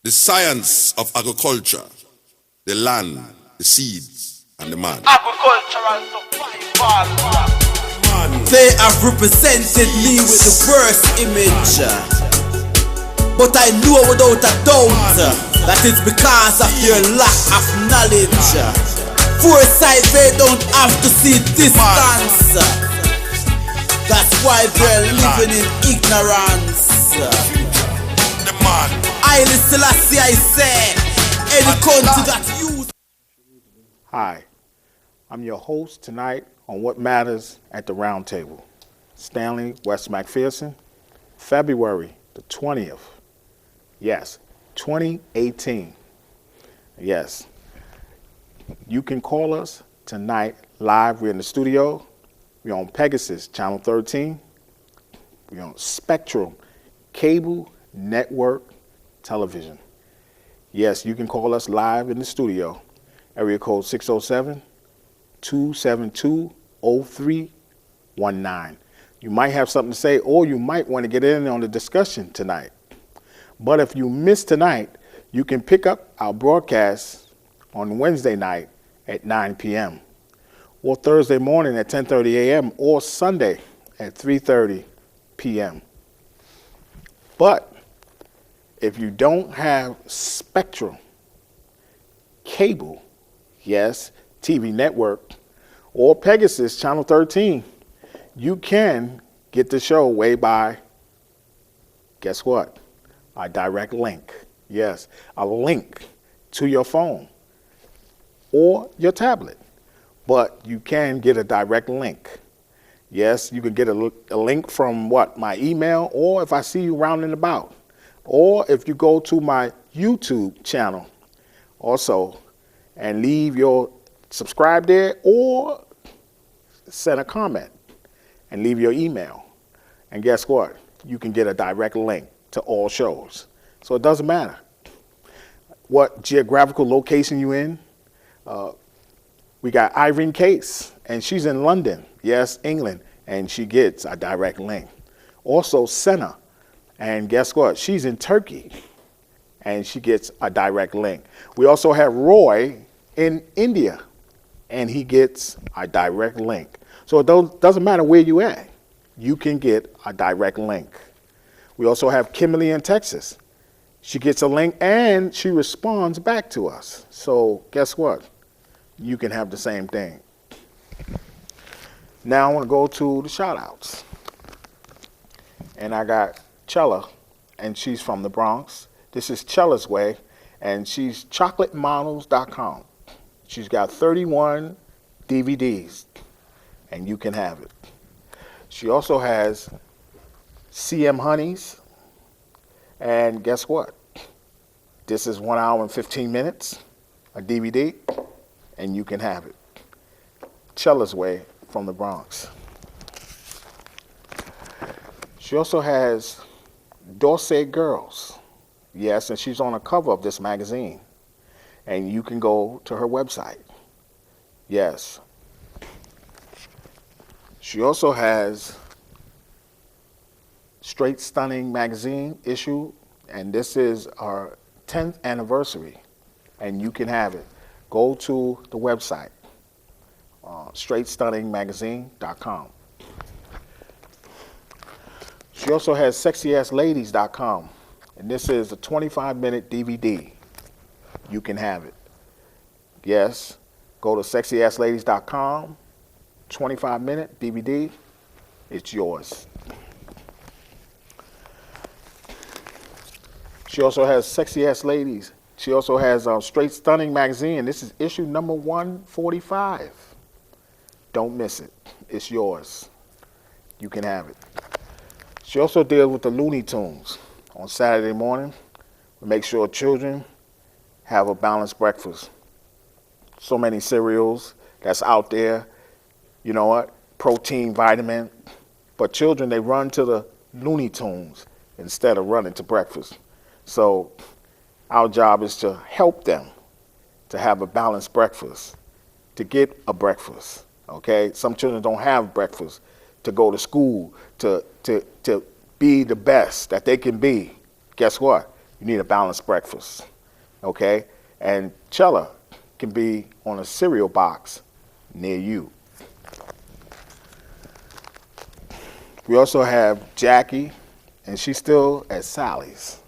The science of agriculture, the land, the seeds, and the man. Agricultural survival. They have represented me with the worst image, but I know without a doubt that it's because of their lack of knowledge. Foresight, they don't have to see distance. That's why they're living in ignorance. The man. I Selassie, I say, any country that use. Hi, I'm your host tonight on What Matters at the Roundtable. Stanley, West McPherson, February the 20th. Yes, 2018. Yes. You can call us tonight live. We're in the studio. We're on Pegasus, Channel 13. We're on Spectrum, Cable Network Television. Yes, you can call us live in the studio. Area code 607-272-0319. You might have something to say, or you might want to get in on the discussion tonight. But if you miss tonight, you can pick up our broadcast on Wednesday night at 9 p.m. or Thursday morning at 10:30 a.m. or Sunday at 3:30 p.m. But if you don't have Spectrum, cable, yes, TV network, or Pegasus Channel 13, you can get the show way by, guess what? A direct link. Yes, a link to your phone or your tablet. But you can get a direct link. Yes, you can get a link from what? My email, or if I see you rounding about. Or if you go to my YouTube channel also and leave your subscribe there, or send a comment and leave your email. And guess what? You can get a direct link to all shows. So it doesn't matter what geographical location you're in. We got Irene Case, and she's in London, yes, England, and she gets a direct link. Also, Senna, and guess what? She's in Turkey, and she gets a direct link. We also have Roy in India, and he gets a direct link. So it doesn't matter where you at, you can get a direct link. We also have Kimberly in Texas. She gets a link, and she responds back to us. So guess what? You can have the same thing. Now I want to go to the shout-outs. And I got Chela, and she's from the Bronx. This is Chelasway, and she's chocolatemodels.com. She's got 31 DVDs, and you can have it. She also has CM Honeys, and guess what? This is 1 hour and 15 minutes, a DVD, and you can have it. Chelasway from the Bronx. She also has Dorset Girls. Yes, and she's on the cover of this magazine. And you can go to her website. Yes. She also has Straight Stunning magazine issue, and this is our 10th anniversary, and you can have it. Go to the website, straightstunningmagazine.com. She also has sexyassladies.com, and this is a 25-minute DVD. You can have it. Yes, go to sexyassladies.com, 25-minute DVD, it's yours. She also has Sexy Ass Ladies. She also has Straight Stunning magazine. This is issue number 145. Don't miss it. It's yours. You can have it. She also deals with the Looney Tunes on Saturday morning. We make sure children have a balanced breakfast. So many cereals that's out there. You know what? Protein, vitamin. But children, they run to the Looney Tunes instead of running to breakfast. So our job is to help them to have a balanced breakfast, to get a breakfast, okay? Some children don't have breakfast to go to school, to be the best that they can be. Guess what? you need a balanced breakfast, okay? And Chela can be on a cereal box near you. We also have Jackie, and she's still at Sally's.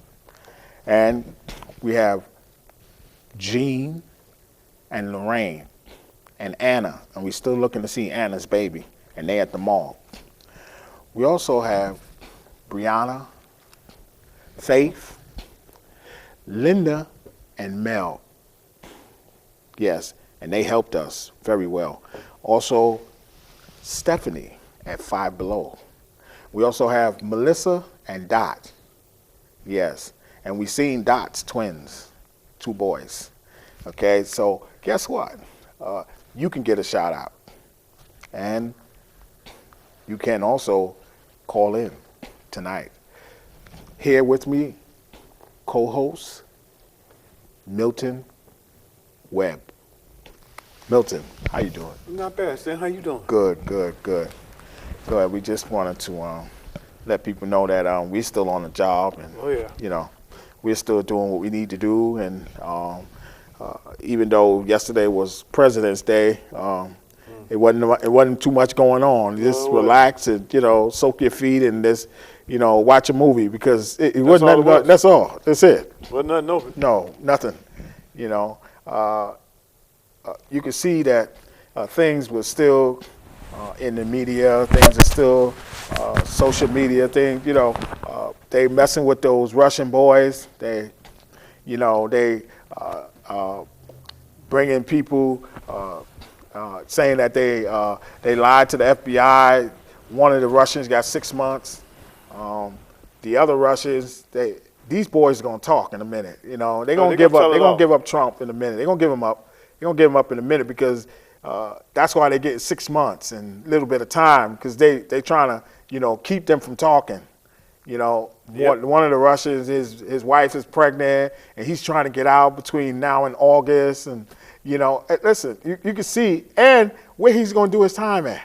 And we have Jean and Lorraine and Anna, and we're still looking to see Anna's baby, and they at the mall. We also have Brieanna, Faith, Linda, and Mel. Yes, and they helped us very well. Also, Stephaine at Five Below. We also have Melissa and Dot. Yes, and we seen Dot's twins, 2 boys. Okay, so guess what? You can get a shout out. And you can also call in tonight. Here with me, co-host Milton, Webb. Milton, how you doing? Not bad, Stan. How you doing? Good. We just wanted to let people know that we're still on the job, and we're still doing what we need to do. And even though yesterday was President's Day, it wasn't too much going on. Just relax and soak your feet and just watch a movie, because it wasn't nothing but, that's all. That's it. Wasn't nothing open. No, nothing. You could see that things were still in the media. Things are still social media things. They messing with those Russian boys. They bringing people saying that they lied to the FBI. One of the Russians got 6 months. The other Russians, these boys are gonna talk in a minute. They're gonna give up. They're gonna give up Trump in a minute. They're gonna give him up. They're gonna give him up in a minute, because that's why they get 6 months and a little bit of time, because they trying to keep them from talking. One of the Russians, his wife is pregnant, and he's trying to get out between now and August. And listen, you can see, and where he's gonna do his time at.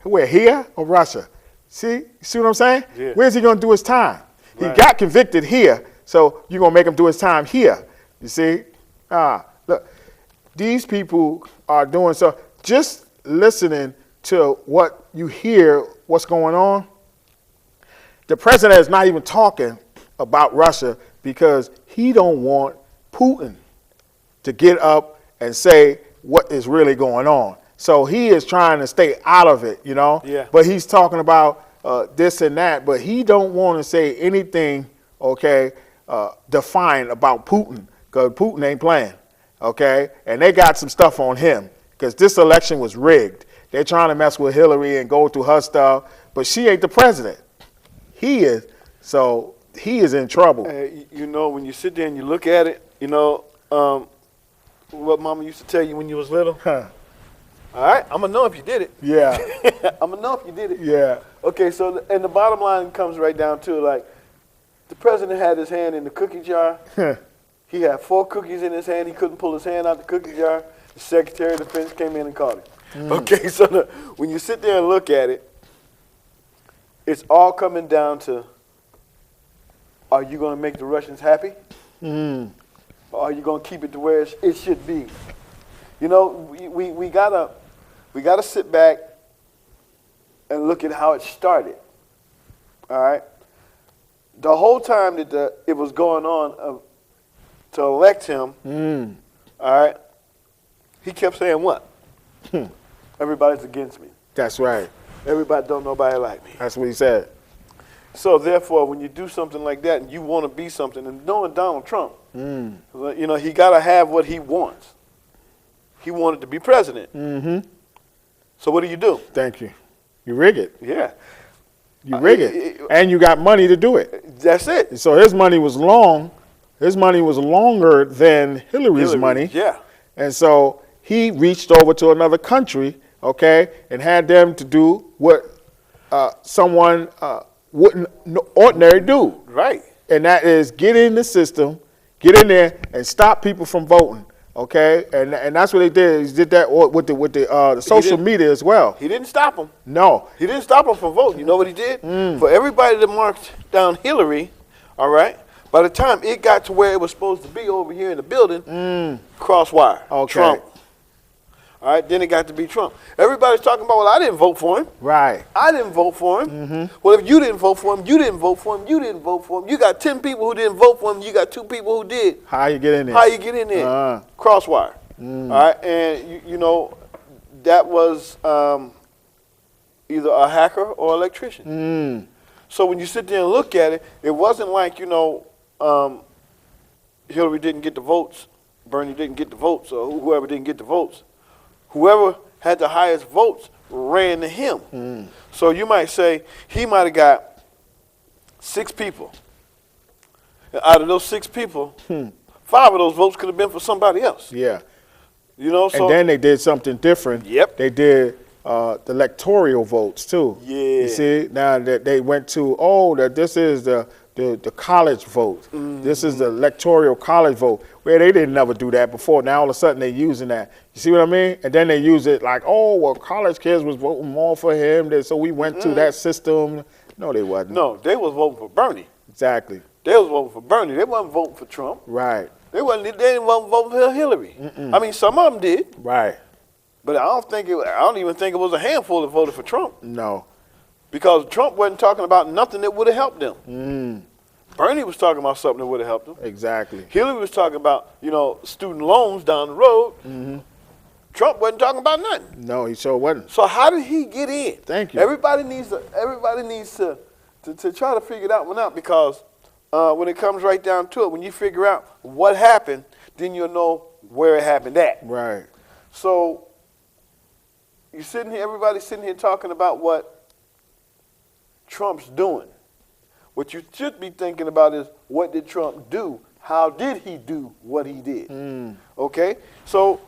Where, here or Russia? See what I'm saying? Yeah. Where's he gonna do his time? Right. He got convicted here, so you're gonna make him do his time here. You see? Look, these people are doing so. Just listening to what you hear, what's going on. The president is not even talking about Russia, because he don't want Putin to get up and say what is really going on. So he is trying to stay out of it, Yeah. But he's talking about this and that, but he don't want to say anything, defiant about Putin, because Putin ain't playing, okay? And they got some stuff on him, because this election was rigged. They're trying to mess with Hillary and go through her stuff, but she ain't the president. He is, so he is in trouble. When you sit there and you look at it, what Mama used to tell you when you was little. All right, I'm gonna know if you did it. Yeah. I'm gonna know if you did it. Yeah. Okay, so and the bottom line comes right down to, like, the president had his hand in the cookie jar. He had 4 cookies in his hand. He couldn't pull his hand out the cookie jar. The Secretary of Defense came in and caught him. Okay, so when you sit there and look at it, it's all coming down to, are you going to make the Russians happy? Or are you going to keep it to where it should be? We gotta sit back and look at how it started. All right. The whole time that it was going on to elect him, all right, he kept saying what? Everybody's against me. That's right. Everybody don't nobody like me. That's what he said. So therefore, when you do something like that and you want to be something, and knowing Donald Trump, he got to have what he wants. He wanted to be president. So what do? Thank you. You rig it. Yeah. You rig it. And you got money to do it. That's it. So his money was long. His money was longer than Hillary's money. Yeah. And so he reached over to another country, and had them to do what someone wouldn't ordinary do. Right. And that is get in the system, get in there, and stop people from voting. And that's what they did. He did that with the social media as well. He didn't stop them. No. He didn't stop them from voting. You know what he did? For everybody that marched down Hillary, all right, By the time it got to where it was supposed to be over here in the building, crosswire, Okay. Trump. All right, then it got to be Trump. Everybody's talking about, well, I didn't vote for him. Right. I didn't vote for him. Well, if you didn't vote for him, you didn't vote for him, you didn't vote for him. You got 10 people who didn't vote for him. You got 2 people who did. How you get in there? How you get in there? Crosswire. All right, and you know, that was either a hacker or electrician. So when you sit there and look at it, it wasn't like, you know, Hillary didn't get the votes, Bernie didn't get the votes, or whoever didn't get the votes. Whoever had the highest votes ran to him. So you might say he might have got 6 people. And out of those 6 people, 5 of those votes could have been for somebody else. Yeah. You know, so And then they did something different. Yep. They did the electoral votes too. Yeah. You see, now that they went to, that this is the college vote. This is the electoral college vote. Where they didn't never do that before. Now all of a sudden they're using that. You see what I mean? And then they use it like, college kids was voting more for him. So we went to that system. No, they wasn't. no, they was voting for Bernie. Exactly. They was voting for Bernie. They wasn't voting for Trump. Right. They didn't vote for Hillary. I mean, some of them did, Right. but I don't even think it was a handful that voted for Trump, No. because Trump wasn't talking about nothing that would have helped them. Bernie was talking about something that would have helped them. Exactly. Hillary was talking about, you know, student loans down the road. Trump wasn't talking about nothing. No, he sure wasn't. So how did he get in? Thank you. Everybody needs to try to figure that one out, because when it comes right down to it, when you figure out what happened, then you'll know where it happened at. Right. So everybody's sitting here talking about what Trump's doing. What you should be thinking about is, what did Trump do? How did he do what he did? Okay? So,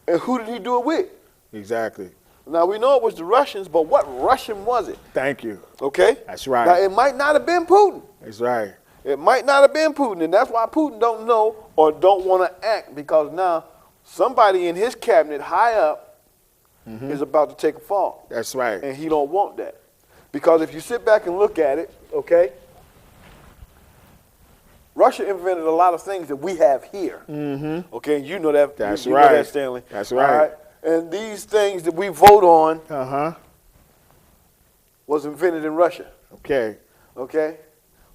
and who did he do it with? Exactly. Now, we know it was the Russians, but what Russian was it? Thank you. Okay? That's right. Now, it might not have been Putin. That's right. It might not have been Putin, and that's why Putin don't know or don't want to act, because now somebody in his cabinet high up is about to take a fall. That's right. And he don't want that. Because if you sit back and look at it, okay, Russia invented a lot of things that we have here. Okay, you know that. That's you right. know that, Stanley. That's All right. And these things that we vote on Uh-huh. was invented in Russia. Okay. Okay?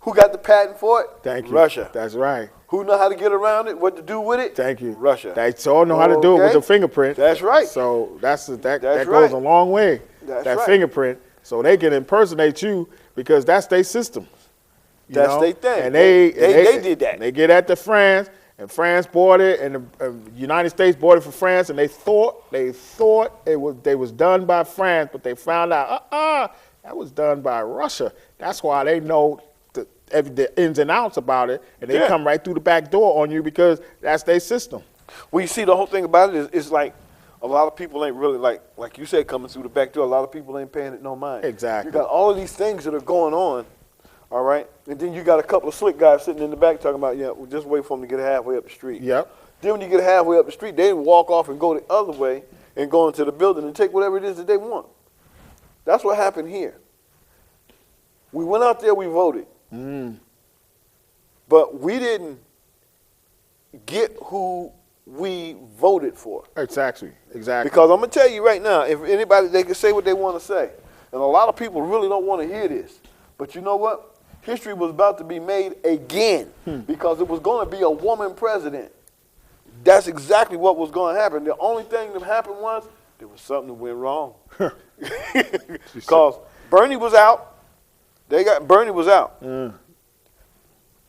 Who got the patent for it? Thank you. Russia. That's right. Who know how to get around it, what to do with it? Thank you. Russia. They all know how to do it with Okay. the fingerprint. That's right. So that That's goes right. a long way. That's that right. fingerprint. So they can impersonate you because that's their system. You That's know? their thing. And They did that. They get at the France, and France bought it, and the United States bought it for France, and they thought they was done by France, but they found out that was done by Russia. That's why they know the ins and outs about it, and they come right through the back door on you because that's their system. Well, you see, the whole thing about it is like, a lot of people ain't really, like you said, coming through the back door. A lot of people ain't paying it no mind. Exactly. You got all of these things that are going on, all right? And then you got a couple of slick guys sitting in the back talking about, we'll just wait for them to get halfway up the street. Yep. Then when you get halfway up the street, they walk off and go the other way and go into the building and take whatever it is that they want. That's what happened here. We went out there, we voted. But we didn't get who we voted for. Exactly. Because I'm going to tell you right now, if anybody, they can say what they want to say. And a lot of people really don't want to hear this. But you know what? History was about to be made again because it was going to be a woman president. That's exactly what was going to happen. The only thing that happened was there was something that went wrong. Because Bernie was out. Bernie was out.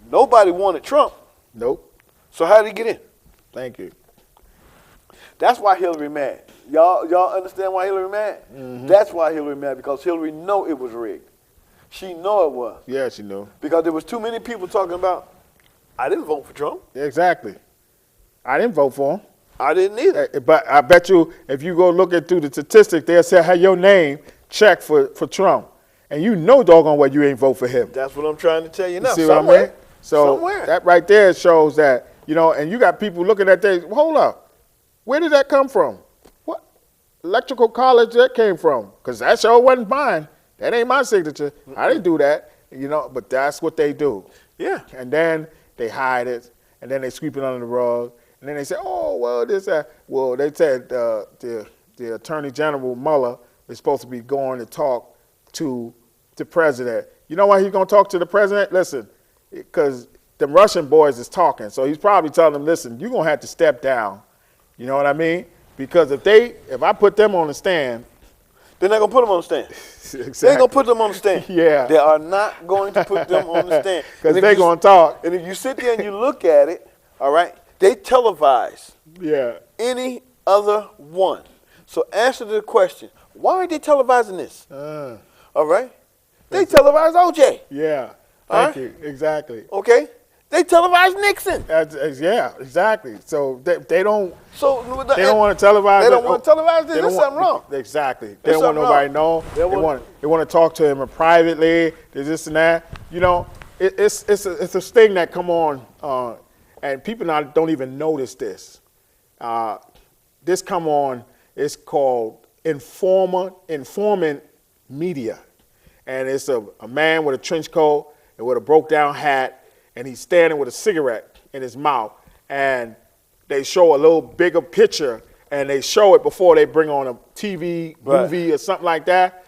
Nobody wanted Trump. Nope. So how did he get in? Thank you. That's why Hillary mad. Y'all understand why Hillary mad? That's why Hillary mad, because Hillary know it was rigged. She know it was. Yeah, she knew. Because there was too many people talking about, I didn't vote for Trump. Exactly. I didn't vote for him. I didn't either. But I bet you, if you go look at through the statistics, they'll say, hey, your name checked for Trump. And you know doggone well you ain't vote for him. That's what I'm trying to tell you now. You see what I mean? So somewhere. that right there shows that, and you got people looking at that, hold up, where did that come from? What electrical college that came from? Because that sure wasn't mine. That ain't my signature. I didn't do that, but that's what they do. Yeah. And then they hide it, and then they sweep it under the rug, and then they say, oh, well, well, they said the Attorney General Mueller is supposed to be going to talk to the president. You know why he's going to talk to the president? Listen, because the Russian boys is talking, so he's probably telling them, listen, you're going to have to step down. You know what I mean? Because if I put them on the stand, they're not going to put them on the stand. Exactly. They ain't going to put them on the stand. Yeah. They are not going to put them on the stand. Because they're going to talk. And if you sit there and you look at it, all right, they televise any other one. So answer the question, why are they televising this? All right? They televised OJ. Yeah. Thank you. Exactly. Okay? They televised Nixon. Yeah, exactly. So they don't. So they don't want to televise. They don't want to televise this. There's something wrong. Exactly. They don't want nobody to know. They want to talk to him privately. There's this and that. You know, it's a thing that come on, and people don't even notice this. This come on. It's called informant media, and it's a man with a trench coat and with a broke down hat. And he's standing with a cigarette in his mouth, and they show a little bigger picture, and they show it before they bring on a TV movie or something like that.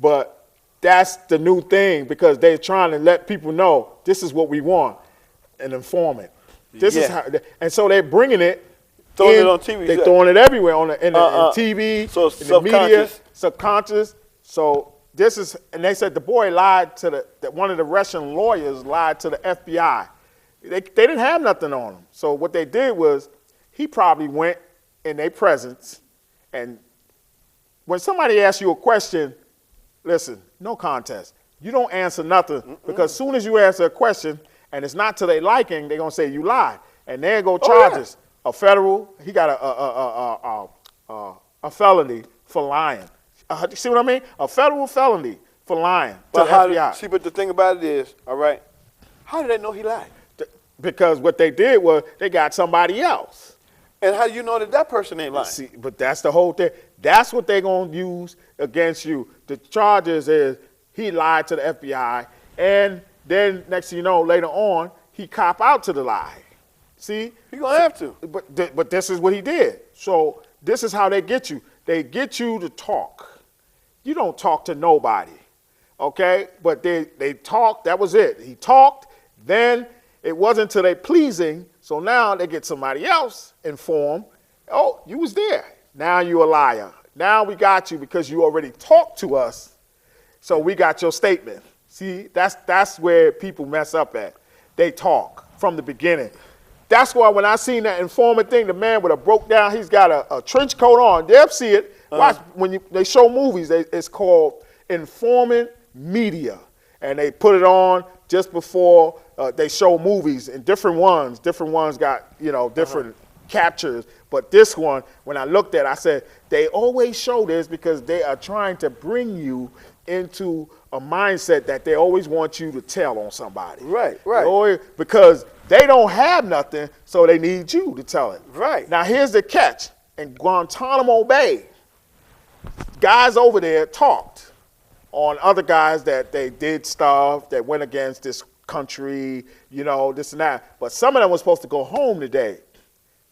But that's the new thing, because they're trying to let people know this is what we want, an informant. This is how, and so they're bringing it, throwing it on TV. They're throwing it everywhere in TV, so in the media, subconscious. So. This is, and they said the boy lied to one of the Russian lawyers lied to the FBI. They didn't have nothing on him. So what they did was, he probably went in their presence, and when somebody asks you a question, listen, no contest. You don't answer nothing, because as soon as you answer a question and it's not to their liking, they're gonna say you lied, and there go charges. A federal, he got a felony for lying. You see what I mean? A federal felony for lying to the FBI. See, but the thing about it is, all right, how did they know he lied? Because what they did was they got somebody else. And how do you know that person ain't lying? See, but that's the whole thing. That's what they're going to use against you. The charges is he lied to the FBI, and then next thing you know, later on, he cop out to the lie. See? You're going to have to. But this is what he did. So this is how they get you. They get you to talk. You don't talk to nobody, okay? But they talked, that was it. He talked, then it wasn't till they pleasing, so now they get somebody else informed. Oh, you was there. Now you a liar. Now we got you because you already talked to us, so we got your statement. See, that's where people mess up at. They talk from the beginning. That's why when I seen that informant thing, the man with a broke down, he's got a trench coat on. They'll see it. Watch, when they show movies, it's called informant media. And they put it on just before they show movies, and different ones got, different captures. But this one, when I looked at it, I said, they always show this because they are trying to bring you into a mindset that they always want you to tell on somebody. Right. Because they don't have nothing, so they need you to tell it. Right. Now, here's the catch. In Guantanamo Bay, guys over there talked on other guys that they did stuff that went against this country, this and that. But some of them were supposed to go home today.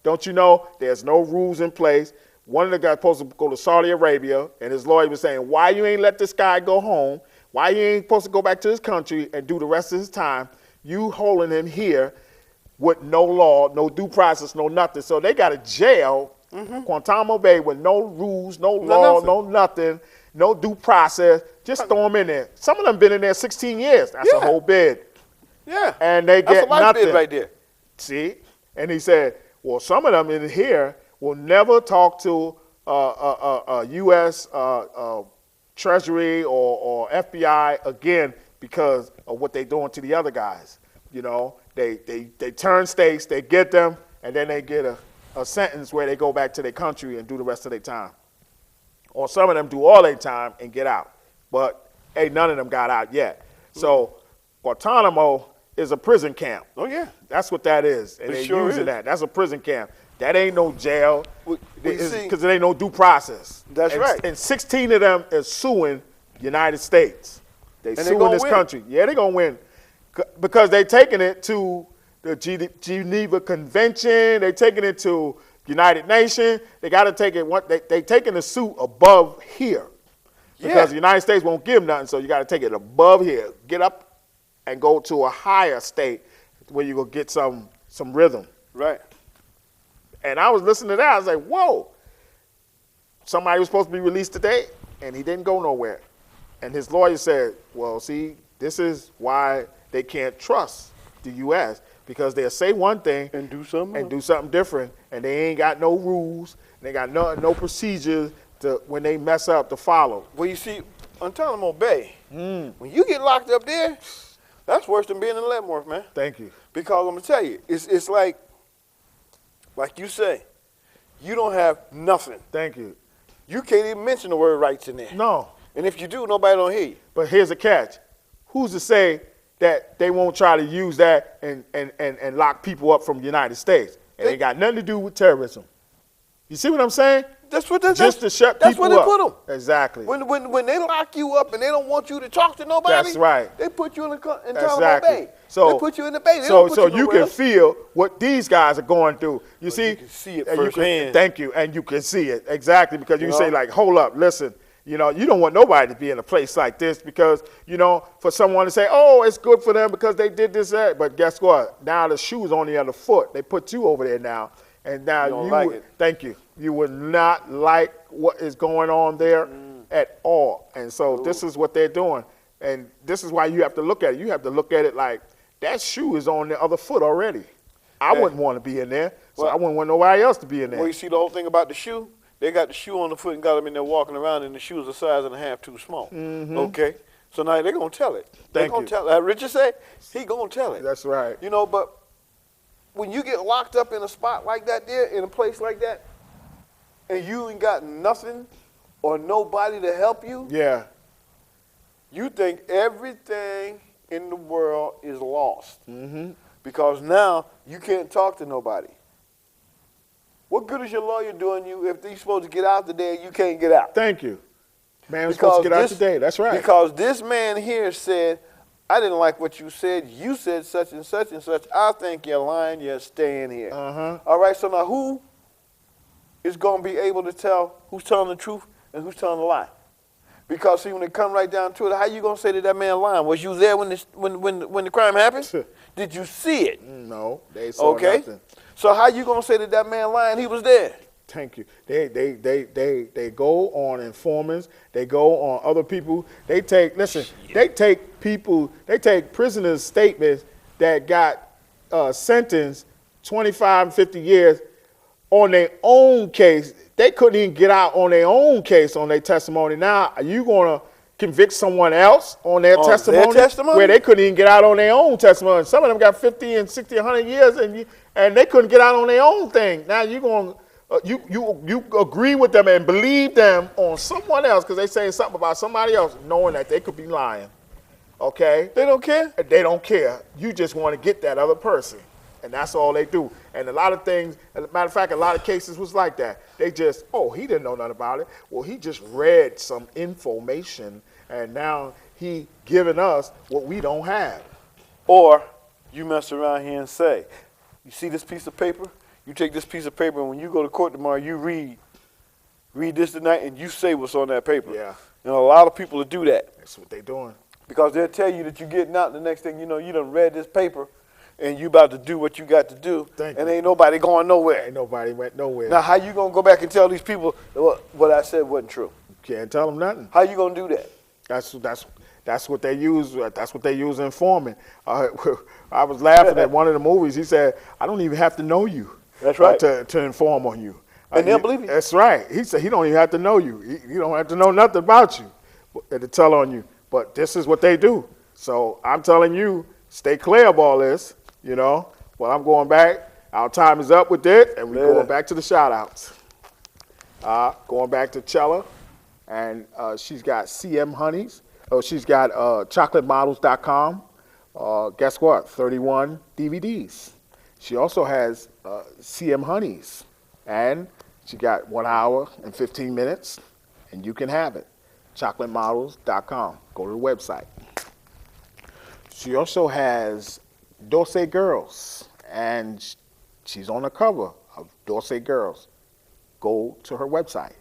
Don't you know? There's no rules in place. One of the guys supposed to go to Saudi Arabia, and his lawyer was saying, why you ain't let this guy go home? Why you ain't supposed to go back to his country and do the rest of his time? You holding him here with no law, no due process, no nothing. So they got a jail, Guantanamo Bay, with no rules, no law, no nothing, no due process. Just throw them in there. Some of them been in there 16 years. That's a whole bid. Yeah. And they get That's a life nothing. bid right there. See? And he said, well, some of them in here will never talk to a U.S. Treasury or FBI again because of what they're doing to the other guys. They turn states, they get them, and then they get a sentence where they go back to their country and do the rest of their time. Or some of them do all their time and get out. But ain't none of them got out yet. So Guantanamo is a prison camp. Oh, yeah. That's what that is. And they're using that. That's a prison camp. That ain't no jail because it ain't no due process. That's right. And 16 of them is suing the United States. They suing this country. Yeah, they're going to win. because they're taking it to the Geneva Convention. They're taking it to United Nations. They got to take it. They taking the suit above here because the United States won't give them nothing. So you got to take it above here. Get up and go to a higher state where you go get some rhythm. Right. And I was listening to that. I was like, whoa. Somebody was supposed to be released today, and he didn't go nowhere. And his lawyer said, well, see, this is why they can't trust the U.S. because they'll say one thing And do something different, and they ain't got no rules, and they got no procedures to when they mess up to follow. Well, you see, Guantanamo Bay, when you get locked up there, that's worse than being in Leavenworth, man. Thank you. Because I'm going to tell you, it's like you say, you don't have nothing. Thank you. You can't even mention the word rights in there. No. And if you do, nobody don't hear you. But here's a catch. Who's to say that they won't try to use that and lock people up from the United States? It ain't got nothing to do with terrorism. You see what I'm saying? That's what Just to shut that's people where they up. put them. Exactly. When they lock you up and they don't want you to talk to nobody, That's right. they put you in Exactly. Bay. So they put you in the Bay. They so don't put you nowhere can else. feel what these guys are going through. You see? You can see it And you firsthand. thank you. And you can see it. Exactly. Because you You say know? like, hold up, listen. You know, you don't want nobody to be in a place like this because, you know, for someone to say, oh, it's good for them because they did this, that. But guess what? Now the shoe's on the other foot. They put you over there now. And now You don't like it. Thank you. You would not like what is going on there at all. And so this is what they're doing. And this is why you have to look at it. You have to look at it like that shoe is on the other foot already. I wouldn't want to be in there. So I wouldn't want nobody else to be in there. Well, you see the whole thing about the shoe? They got the shoe on the foot and got them in there walking around, and the shoe's a size and a half too small. Okay? So now they're going to tell it. They're Thank going you. to tell it. Richard said, he going to tell it. That's right. You know, but when you get locked up in a spot like that there, in a place like that, and you ain't got nothing or nobody to help you, Yeah. you think everything in the world is lost. Because now you can't talk to nobody. What good is your lawyer doing you if he's supposed to get out today and you can't get out? Thank you. Man, we're supposed to get out today. That's right. Because this man here said, I didn't like what you said. You said such and such and such. I think you're lying. You're staying here. All right, so now who is going to be able to tell who's telling the truth and who's telling the lie? Because, see, when it come right down to it, how you going to say that man lying? Was you there when the crime happened? Did you see it? No, they saw nothing. So how you going to say that man lying? He was there. Thank you. They go on informants. They go on other people. They take prisoners' statements that got sentenced 25 and 50 years on their own case. They couldn't even get out on their own case on their testimony. Now, are you going to convict someone else on their testimony? Where they couldn't even get out on their own testimony. Some of them got 50 and 60, 100 years, and they couldn't get out on their own thing. Now you're going you agree with them and believe them on someone else because they saying something about somebody else, knowing that they could be lying. Okay? They don't care? They don't care. You just want to get that other person. And that's all they do. And a lot of things, as a matter of fact, a lot of cases was like that. They just, he didn't know nothing about it. Well, he just read some information, and now he giving us what we don't have. Or you mess around here and say, you see this piece of paper? You take this piece of paper, and when you go to court tomorrow, you read this tonight, and you say what's on that paper. Yeah. And a lot of people will do that. That's what they're doing. Because they'll tell you that you're getting out, and the next thing you know, you done read this paper, and you about to do what you got to do, and ain't nobody going nowhere. Ain't nobody went nowhere. Now, how you going to go back and tell these people what I said wasn't true? Can't tell them nothing. How you going to do that? That's what they use. That's what they use in informing. I was laughing at one of the movies. He said, "I don't even have to know you." That's right. To inform on you. And they'll believe you. That's right. He said he don't even have to know you. He don't have to know nothing about you to tell on you. But this is what they do. So I'm telling you, stay clear of all this. You know. Well, I'm going back. Our time is up with it, and we're going back to the shout-outs. Going back to Chela, and she's got CM Honeys. She's got chocolatemodels.com. Guess what? 31 DVDs. She also has CM Honeys, and she got 1 hour and 15 minutes, and you can have it. chocolatemodels.com. Go to the website. She also has Dorsey Girls, and she's on the cover of Dorsey Girls. Go to her website.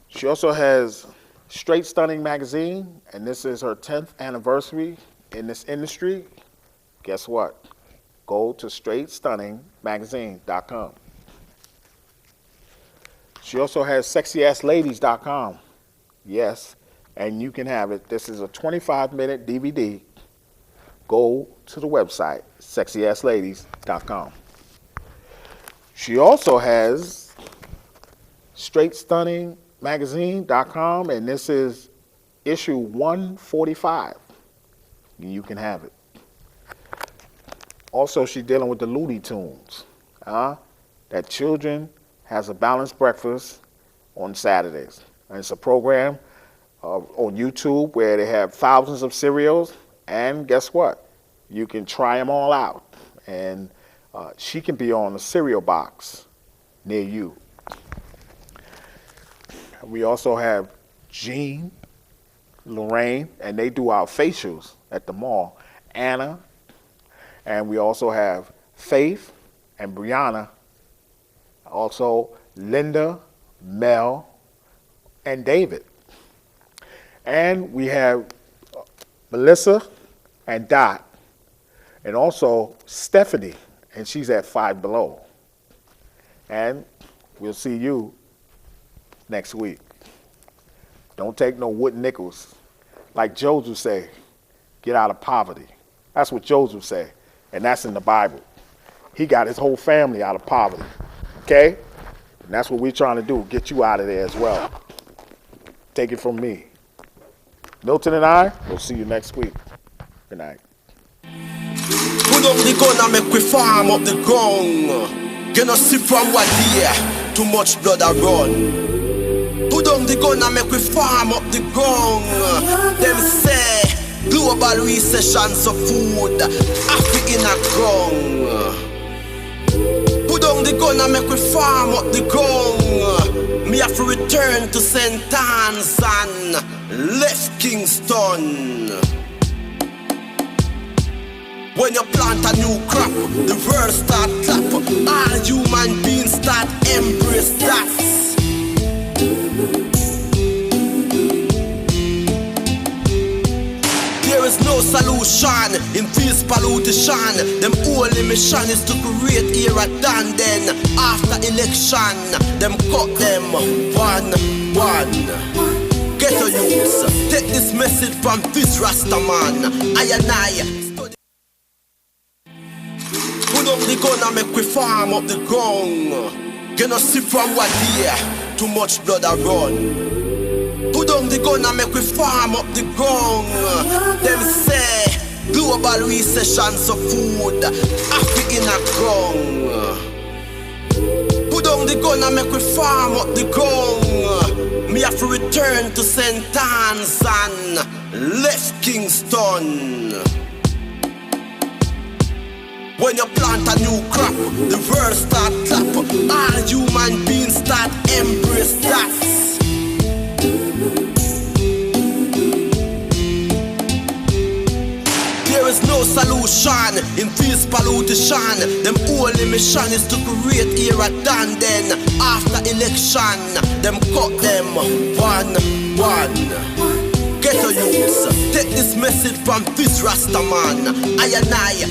She also has Straight Stunning magazine, and this is her 10th anniversary in this industry. Guess what? Go to straightstunningmagazine.com. She also has sexyassladies.com. Yes, and you can have it. This is a 25-minute DVD. Go to the website, sexyassladies.com. She also has straightstunningmagazine.com, and this is issue 145. You can have it. Also, she's dealing with the Looney Tunes. That children has a balanced breakfast on Saturdays. And it's a program on YouTube where they have thousands of cereals, and guess what? You can try them all out. And she can be on a cereal box near you. We also have Jean, Lorraine, and they do our facials at the mall. Anna, and we also have Faith and Brieanna. Also Linda, Mel, and David. And we have Melissa and Dot, and also Stephaine, and she's at Five Below. And we'll see you next week. Don't take no wooden nickels. Like Joseph say, get out of poverty. That's what Joseph say, and that's in the Bible. He got his whole family out of poverty, okay? And that's what we're trying to do, get you out of there as well. Take it from me. Milton and I will see you next week. Good night. Put up the gun and make we farm up the ground. You know see from what year, too much blood a run. Put down the gun and make we farm up the ground. Them say global recession so food Africa in a ground. Put down the gun and make we farm up the ground. Me have to return to St. Anne's and left Kingston. When you plant a new crop, the world start clap. All human beings start embrace that. There is no solution in this pollution. Them only mission is to create era done. Then after election, them cut them one. Get a youths, take this message from this Rastaman. I and I. Put up the gun and make we farm up the ground. You know see from what year, too much blood a run. Put down the gun and make we farm up the ground. Them say global recession so food Africa in a ground. Put down the gun and make we farm up the ground. Me have to return to St. Anne's and left Kingston. When you plant a new crop, the world start clap. All human beings start embrace that. There is no solution in this pollution. Them only mission is to create era done. Then after election, them cut them one. Get a youths, take this message from this Rastaman. I and I.